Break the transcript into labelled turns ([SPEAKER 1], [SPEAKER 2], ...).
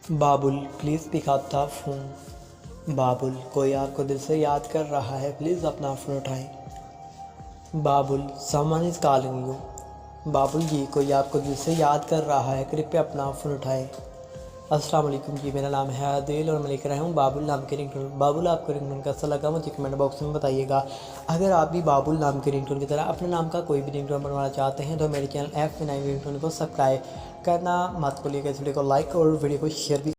[SPEAKER 1] Babul please pick up the phone. Babul कोई आपको दिल से याद कर रहा है, प्लीज़ अपना फ़ोन उठाएं। बाबुल समवन इज़ कॉलिंग यू। बाबुल जी कोई आपको दिल से याद कर रहा है, कृपया अपना फ़ोन उठाएं। अस्सलाम वालेकुम जी, मेरा नाम है आदिल और मैं लेकर आया हूँ बाबुल नाम के रिंगटोन। बाबुल आपको रिंगटोन कैसा लगा मुझे कमेंट बॉक्स में बताइएगा। अगर आप भी बाबुल नाम के रिंगटोन की तरह अपने नाम का कोई भी रिंगटोन बनवाना चाहते हैं तो मेरे चैनल F9 रिंगटोन को सब्सक्राइब करना मत भूलिएगा। इस वीडियो को लाइक और वीडियो को शेयर भी